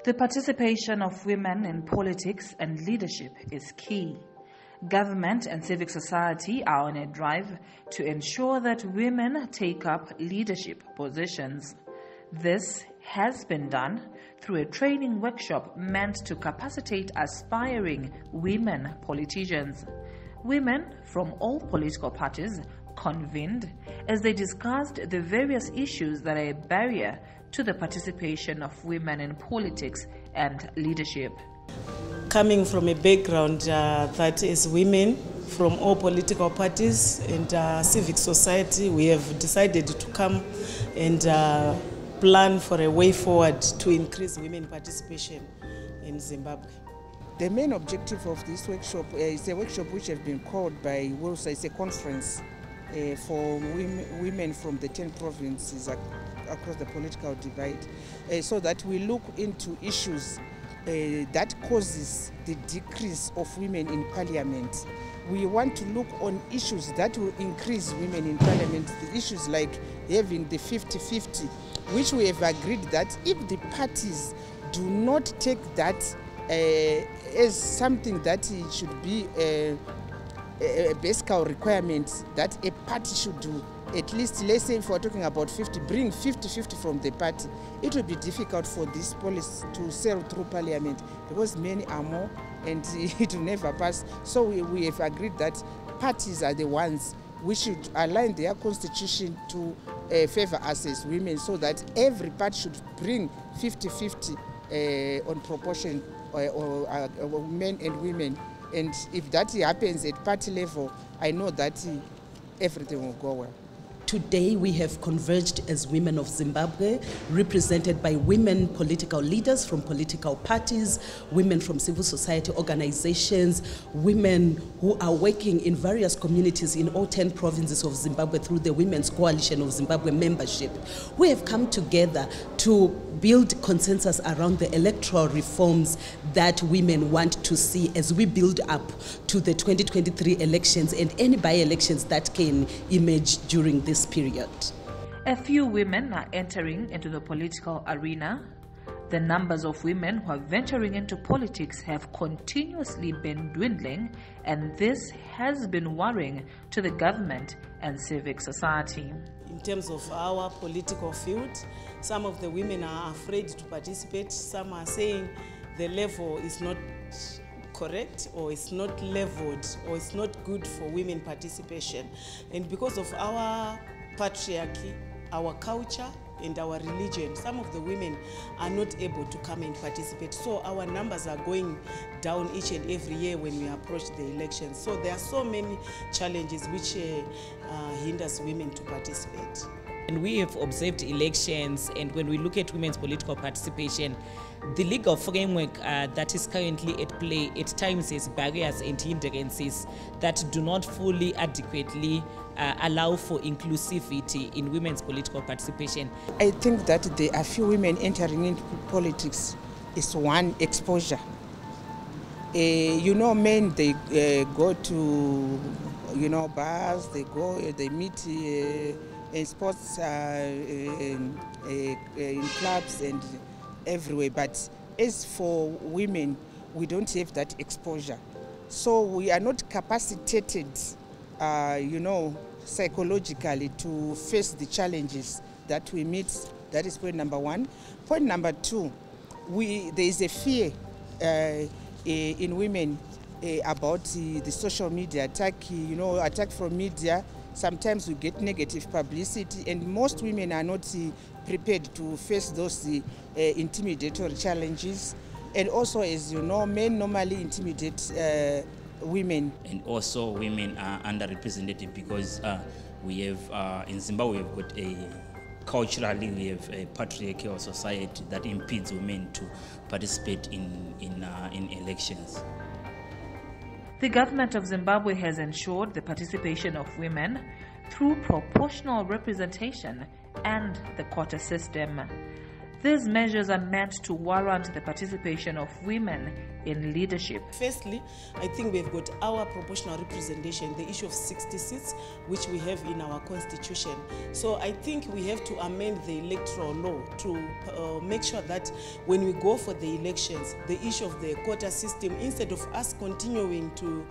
The participation of women in politics and leadership is key. Government and civic society are on a drive to ensure that women take up leadership positions. This has been done through a training workshop meant to capacitate aspiring women politicians. Women from all political parties convened as they discussed the various issues that are a barrier to the participation of women in politics and leadership. Coming from a background that is women from all political parties and civic society, we have decided to come and plan for a way forward to increase women participation in Zimbabwe. The main objective of this workshop is a workshop which has been called by WILSA. It's a conference for women from the 10 provinces across the political divide, so that we look into issues that causes the decrease of women in parliament. We want to look on issues that will increase women in parliament, the issues like having the 50-50, which we have agreed that if the parties do not take that as something that it should be a basic requirement that a party should do, at least, let's say if we're talking about 50, bring 50-50 from the party, it will be difficult for this policy to sail through parliament because many are more and it will never pass. So we have agreed that parties are the ones we should align their constitution to favor us as women, so that every party should bring 50-50 on proportion or men and women. And if that happens at party level, I know that everything will go well. Today we have converged as women of Zimbabwe, represented by women political leaders from political parties, women from civil society organizations, women who are working in various communities in all 10 provinces of Zimbabwe through the Women's Coalition of Zimbabwe membership. We have come together to build consensus around the electoral reforms that women want to see as we build up to the 2023 elections and any by-elections that can emerge during this period. A few women are entering into the political arena. The numbers of women who are venturing into politics have continuously been dwindling, and this has been worrying to the government and civic society. In terms of our political field, some of the women are afraid to participate. Some are saying the level is not correct, or it's not leveled, or it's not good for women participation. And because of our patriarchy, our culture, and our religion, some of the women are not able to come and participate. So our numbers are going down each and every year when we approach the elections. So there are so many challenges which hinders women to participate. And we have observed elections, and when we look at women's political participation, the legal framework that is currently at play at times has barriers and hindrances that do not fully adequately allow for inclusivity in women's political participation. I think that there are few women entering into politics is one, exposure. Men, they go to, bars, they meet in sports, in clubs and everywhere. But as for women, we don't have that exposure. So we are not capacitated, psychologically to face the challenges that we meet. That is point number one. Point number two, there is a fear in women about the social media attack, attack from media. Sometimes we get negative publicity, and most women are not prepared to face those intimidatory challenges. And also, as you know, men normally intimidate women. And also women are underrepresented because we have, in Zimbabwe, we've got culturally, we have a patriarchal society that impedes women to participate in elections. The government of Zimbabwe has ensured the participation of women through proportional representation and the quota system. These measures are meant to warrant the participation of women in leadership. Firstly, I think we've got our proportional representation, the issue of 60 seats, which we have in our constitution. So I think we have to amend the electoral law to make sure that when we go for the elections, the issue of the quota system, instead of us continuing to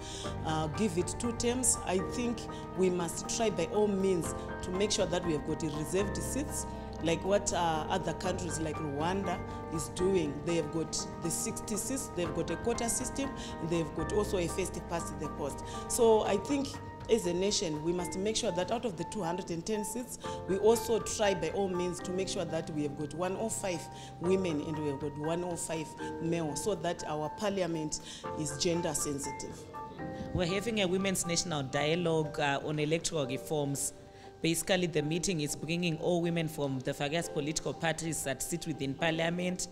give it 2 terms, I think we must try by all means to make sure that we have got reserved seats, like what other countries like Rwanda is doing. They have got the 60 seats, they've got a quota system, and they've got also a first past the post. So I think as a nation, we must make sure that out of the 210 seats, we also try by all means to make sure that we have got 105 women and we have got 105 males, so that our parliament is gender sensitive. We're having a Women's National Dialogue on electoral reforms. Basically, the meeting is bringing all women from the various political parties that sit within parliament,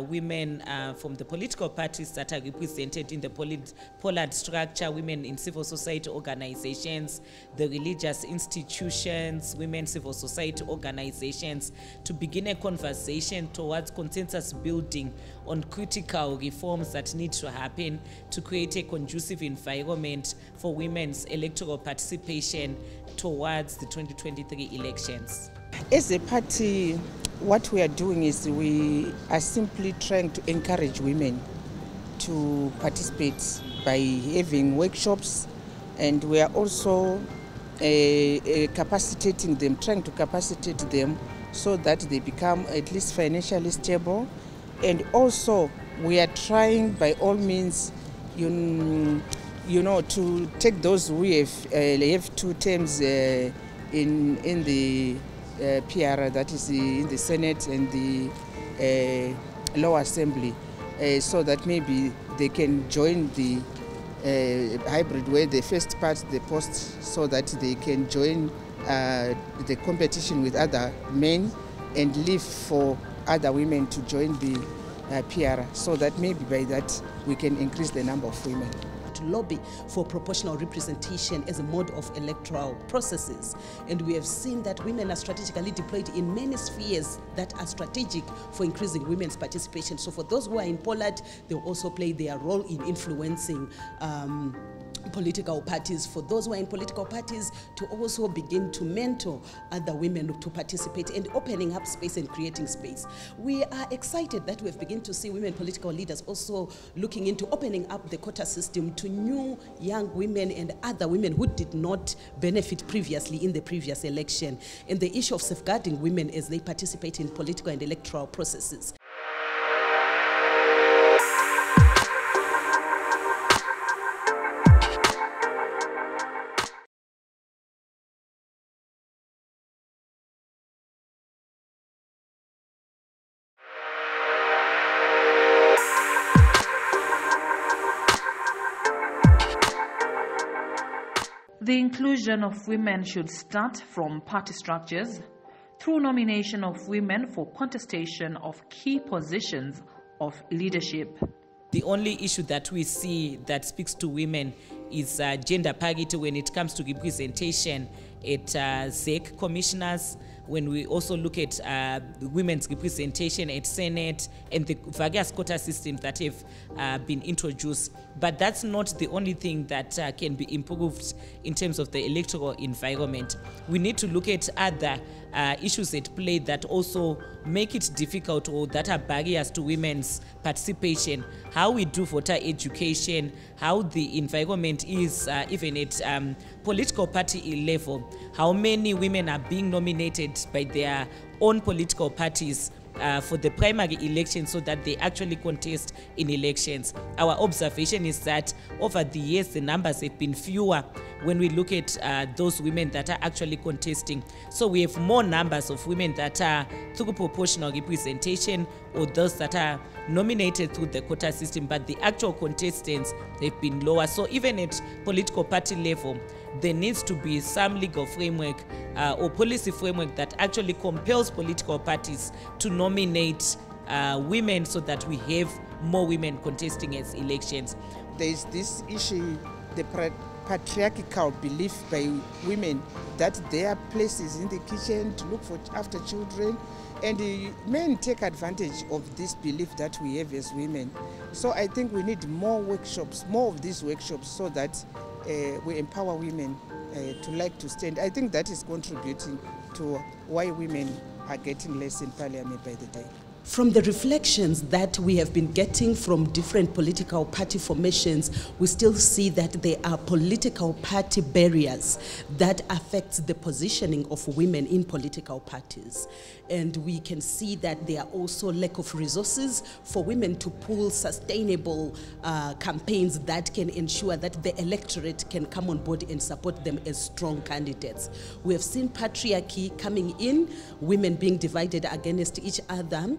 women from the political parties that are represented in the polled structure, women in civil society organizations, the religious institutions, women civil society organizations, to begin a conversation towards consensus building on critical reforms that need to happen to create a conducive environment for women's electoral participation towards the 2023 elections. As a party, what we are doing is we are simply trying to encourage women to participate by having workshops, and we are also capacitating them, trying to capacitate them so that they become at least financially stable. And also we are trying by all means, you know, to take those who have 2 terms in the PR, that is in the Senate and the lower assembly, so that maybe they can join the hybrid where they first part the post, so that they can join the competition with other men and leave for other women to join the PR, so that maybe by that we can increase the number of women. To lobby for proportional representation as a mode of electoral processes. And we have seen that women are strategically deployed in many spheres that are strategic for increasing women's participation. So for those who are in Pollard, they will also play their role in influencing political parties. For those who are in political parties, to also begin to mentor other women to participate and opening up space and creating space. We are excited that we've begun to see women political leaders also looking into opening up the quota system to new young women and other women who did not benefit previously in the previous election, and the issue of safeguarding women as they participate in political and electoral processes. The inclusion of women should start from party structures through nomination of women for contestation of key positions of leadership. The only issue that we see that speaks to women is gender parity when it comes to representation at ZEC commissioners, when we also look at women's representation at Senate and the various quota systems that have been introduced. But that's not the only thing that can be improved in terms of the electoral environment. We need to look at other issues at play that also make it difficult or that are barriers to women's participation. How we do voter education, how the environment is even at political party level, how many women are being nominated by their own political parties for the primary election so that they actually contest in elections. Our observation is that over the years the numbers have been fewer when we look at those women that are actually contesting. So we have more numbers of women that are through proportional representation or those that are nominated through the quota system, but the actual contestants have been lower. So even at political party level, there needs to be some legal framework or policy framework that actually compels political parties to nominate women so that we have more women contesting as elections. There is this issue, the patriarchal belief by women that their place is in the kitchen to look after children, and men take advantage of this belief that we have as women. So I think we need more workshops, more of these workshops, so that we empower women to stand. I think that is contributing to why women are getting less in parliament by the day. From the reflections that we have been getting from different political party formations, we still see that there are political party barriers that affect the positioning of women in political parties. And we can see that there are also lack of resources for women to pull sustainable campaigns that can ensure that the electorate can come on board and support them as strong candidates. We have seen patriarchy coming in, women being divided against each other,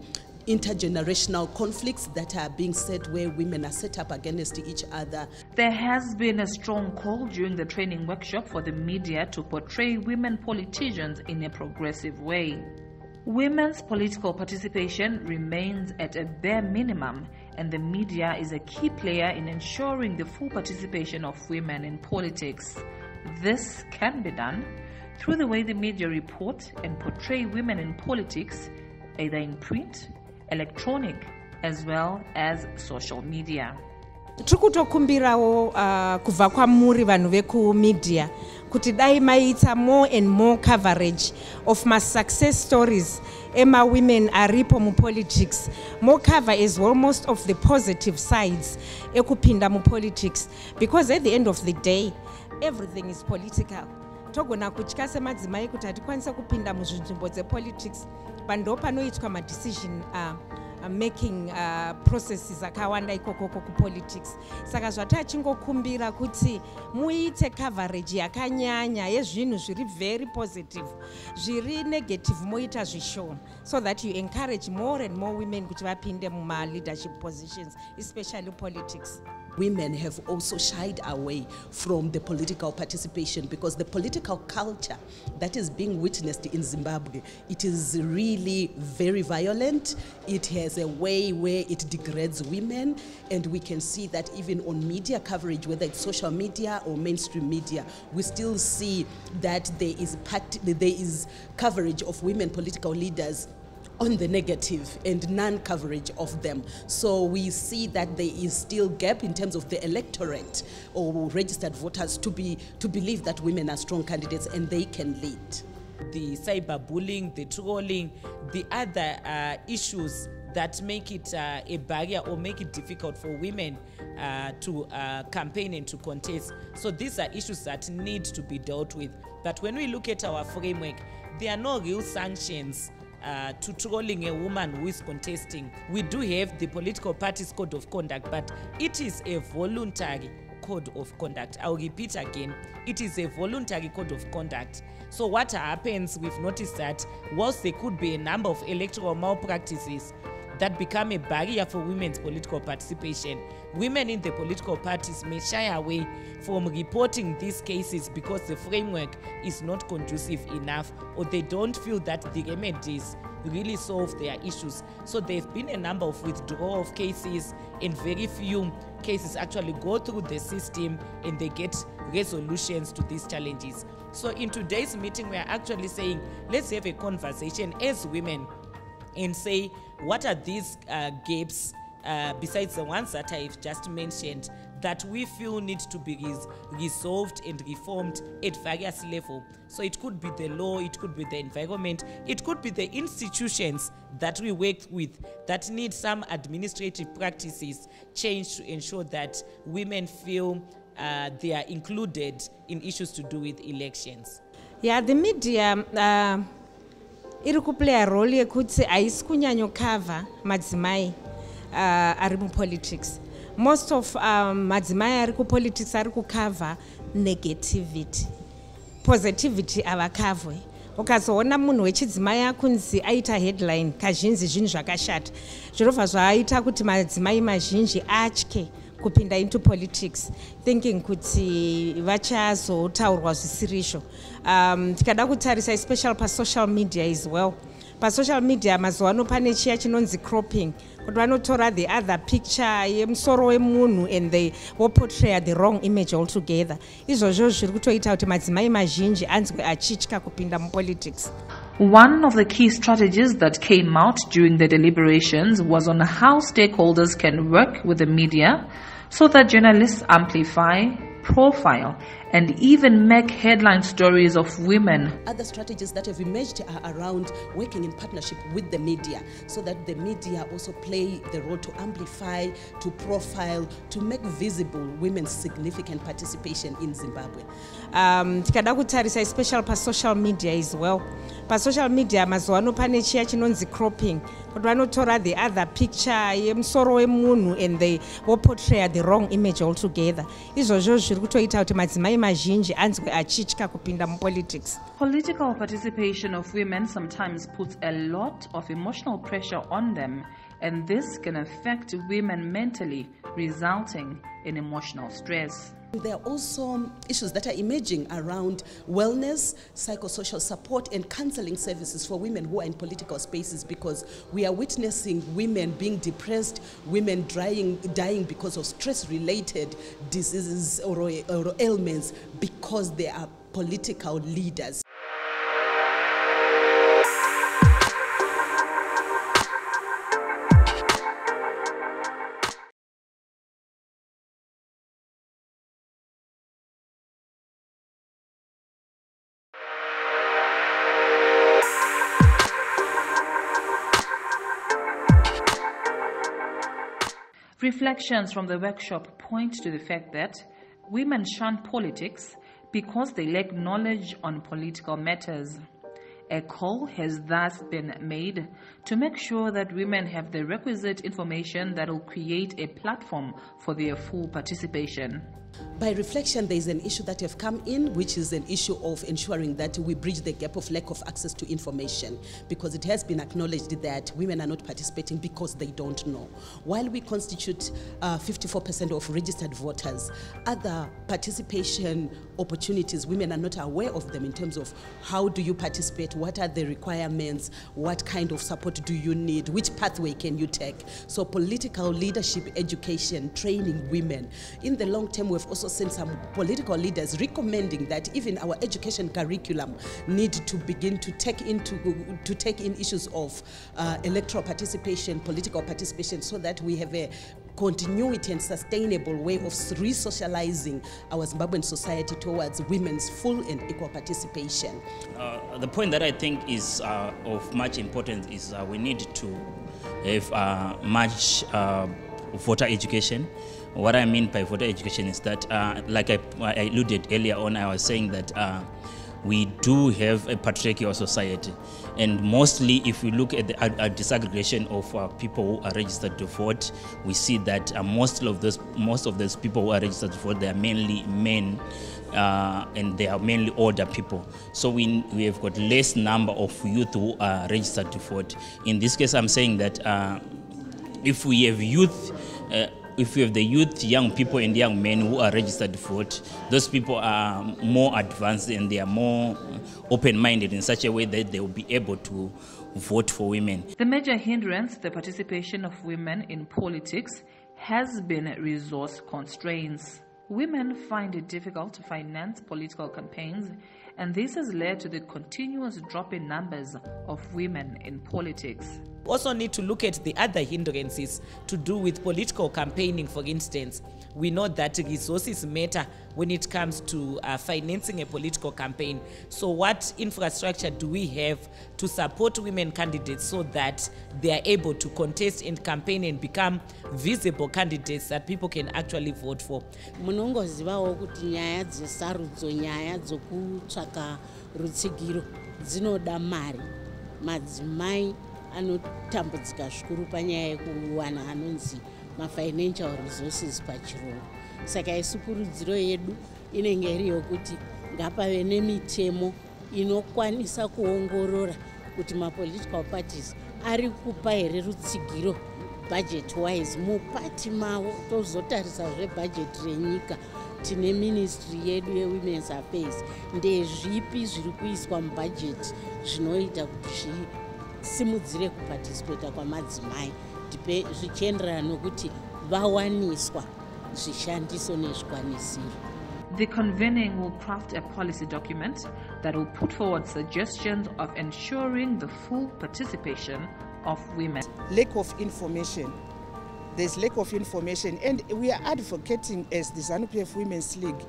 intergenerational conflicts that are being set where women are set up against each other. There has been a strong call during the training workshop for the media to portray women politicians in a progressive way. Women's political participation remains at a bare minimum, and the media is a key player in ensuring the full participation of women in politics. This can be done through the way the media report and portray women in politics, either in print, electronic, as well as social media. Tikutokumbirawo kubva kwamuri vanhu vekumedia kuti dai maita more and more coverage of my success stories ema women aripo mu politics, more cover as well most of the positive sides ekupinda mu politics, because at the end of the day everything is political. Togona kutya semadzimai kuti hatikwanisa kupinda muzvinzvimbo dzepolitics, pando panoitwa madecision making processes akawanda ikokoko kupolitics. Saka zvatachingokumbira kuti muite coverage yakanyanya yezvinhu zviri very positive, zviri negative moita zvishoma, so that you encourage more and more women kuti vapinde muma leadership positions, especially politics. Women have also shied away from the political participation because the political culture that is being witnessed in Zimbabwe, it is really very violent. It has a way where it degrades women, and we can see that even on media coverage, whether it's social media or mainstream media, we still see that there is coverage of women political leaders on the negative and non-coverage of them. So we see that there is still gap in terms of the electorate or registered voters to believe that women are strong candidates and they can lead. The cyberbullying, the trolling, the other issues that make it a barrier or make it difficult for women to campaign and to contest. So these are issues that need to be dealt with. But when we look at our framework, there are no real sanctions to trolling a woman who is contesting. We do have the political parties code of conduct, but it is a voluntary code of conduct. I'll repeat again, it is a voluntary code of conduct. So what happens, we've noticed that whilst there could be a number of electoral malpractices that become a barrier for women's political participation, women in the political parties may shy away from reporting these cases because the framework is not conducive enough, or they don't feel that the remedies really solve their issues. So there have been a number of withdrawal of cases, and very few cases actually go through the system and they get resolutions to these challenges. So in today's meeting, we are actually saying, let's have a conversation as women and say, what are these gaps, besides the ones that I've just mentioned, that we feel need to be resolved and reformed at various levels. So it could be the law, it could be the environment, it could be the institutions that we work with that need some administrative practices changed to ensure that women feel they are included in issues to do with elections. Yeah, the media iri kuplay a role yekuti haisi kunyanyo cover madzimai ari mu politics. Most of madzimai ari ku politics ari ku cover negativity, positivity avakavwe. Ukazoona munhu wechidzimai akunzi aita headline kazhinji zvinhu zvakashata, zvinobva zvaita kuti madzimai mazhinji atye kupinda into politics, thinking kuti vachazotaurwa zvisirizvo. Tikada kutarisa especially pa social media as well, pasocial media mazuva ano pane chiya chinonzi cropping, kuti vanotora the other picture yemusoro wemunhu and they portray the wrong image altogether. Izvozvo zviri kutoita kuti madzimai mazhinji anzwe achitya kupinda mupolitics. One of the key strategies that came out during the deliberations was on how stakeholders can work with the media so that journalists amplify, profile, and even make headline stories of women. Other strategies that have emerged are around working in partnership with the media, so that the media also play the role to amplify, to profile, to make visible women's significant participation in Zimbabwe. Tikada kutarisa especially pa social media as well. Pa social media mazuva ano pane chiya chinonzi cropping, kuti vanotora the other picture yemusoro wemunhu and they portray the wrong image altogether. Izvozvo zviri kutoita kuti madzimai mazhinji anzwe achitya kupinda mupolitics. Political participation of women sometimes puts a lot of emotional pressure on them, and this can affect women mentally, resulting in emotional stress. There are also issues that are emerging around wellness, psychosocial support, and counseling services for women who are in political spaces, because we are witnessing women being depressed, women dying because of stress-related diseases or ailments because they are political leaders. Reflections from the workshop point to the fact that women shun politics because they lack knowledge on political matters. A call has thus been made to make sure that women have the requisite information that will create a platform for their full participation. By reflection, there is an issue that have come in, which is an issue of ensuring that we bridge the gap of lack of access to information, because it has been acknowledged that women are not participating because they don't know. While we constitute 54% of registered voters, other participation opportunities, women are not aware of them in terms of how do you participate, what are the requirements, what kind of support do you need, which pathway can you take. So political leadership education, training women. In the long term, we've also seen some political leaders recommending that even our education curriculum need to begin to take in issues of electoral participation, political participation, so that we have a continuity and sustainable way of re-socializing our Zimbabwean society towards women's full and equal participation. The point that I think is of much importance is we need to have much voter education. What I mean by voter education is that, like I alluded earlier on, I was saying that we do have a patriarchal society, and mostly if we look at the disaggregation of people who are registered to vote, we see that most of those people who are registered to vote, they are mainly men, and they are mainly older people. So we have got less number of youth who are registered to vote. In this case, I'm saying that if we have youth, if we have the youth, young people and young men who are registered to vote, those people are more advanced and they are more open-minded in such a way that they will be able to vote for women. The major hindrance to the participation of women in politics has been resource constraints. Women find it difficult to finance political campaigns, and this has led to the continuous drop in numbers of women in politics. Also need to look at the other hindrances to do with political campaigning. For instance, we know that resources matter when it comes to financing a political campaign. So what infrastructure do we have to support women candidates so that they are able to contest and campaign and become visible candidates that people can actually vote for? Munongozivawo kuti nyaya dzesarudzo, nyaya dzokutsvaka rutsigiro dzinoda mari. Madzimai anotambudzika zvikuru panyaya yekuwana anonzi financial resources pachirungu. Saka isukurudziro yedu inenge iri yokuti ngapave nemitemo inokwanisa kuongorora kuti political parties ari kupa here rutsigiro budget wise mupati mavo. Tozotarisa budget renyika, tine ministry yedu yewomen's affairs, ndezvipi zviri kuiswa mubudget zvinoita kuti simudzire kuparticipata kwamadzimai zvichienderana nokuti vawaniswa zvishandiso nezvikwanisiro. The convening will craft a policy document that will put forward suggestions of ensuring the full participation of women. Lack of information. There's lack of information, and we are advocating as the ZANU-PF Women's League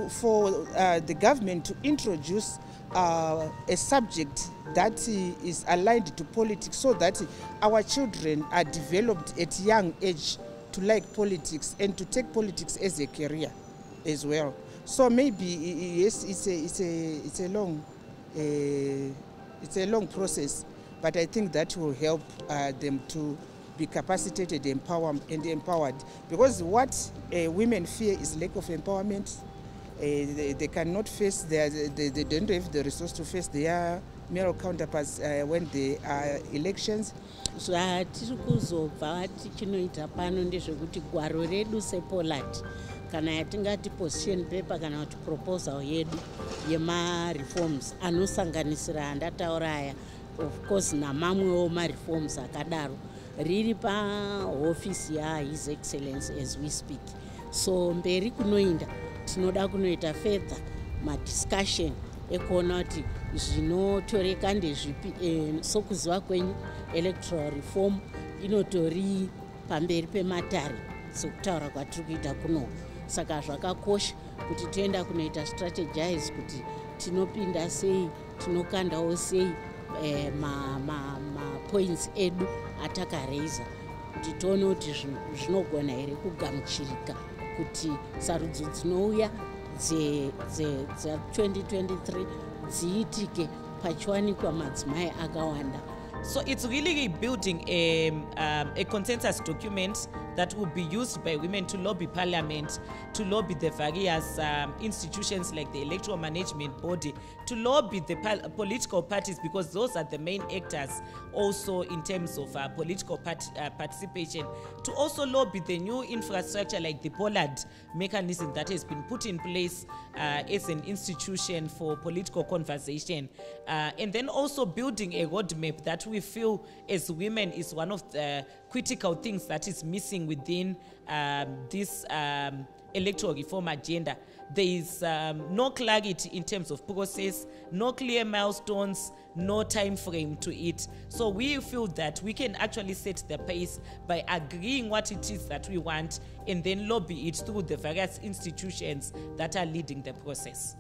for the government to introduce a subject that is aligned to politics, so that our children are developed at young age to like politics and to take politics as a career as well. So maybe yes, it's a long process, but I think that will help them to be capacitated and empowered, because what women fear is lack of empowerment. They cannot face they don't have the resource to face their male counterparts when there are elections. Zvatiri kuzobva tichinoita pano ndezvekuti gwaro redu sePoland kana yatingati position paper kana kuti proposal yedu yema-reforms anosanganisira andataura aya, of course namamwewo ma-reforms akadaro, riri pahofisi yaHis Excellency as we speak. So mberi kunoinda tinoda kunoita further madiscussion ekuona kuti zvinotoreka ndezvipi. Sokuziva kwenyu electoral reform inotori pamberi pematare sekutaura kwatiri kuita kuno. Saka zvakakosha kuti toenda kunoita strategize kuti tinopinda sei, tinokandawo sei ma-points edu atakareiza, kuti tione kuti zvinogona here kugamuchirika kuti sarudzo dzinouya dze2023 dziitike pachiwanikwa madzimai akawanda. So it's really building a consensus document that will be used by women to lobby parliament, to lobby the various institutions like the electoral management body, to lobby the political parties, because those are the main actors also in terms of political participation, to also lobby the new infrastructure like the Pollard mechanism that has been put in place as an institution for political conversation, and then also building a roadmap that we feel as women is one of the critical things that is missing within this electoral reform agenda. There is no clarity in terms of process, no clear milestones, no time frame to it. So we feel that we can actually set the pace by agreeing what it is that we want and then lobby it through the various institutions that are leading the process.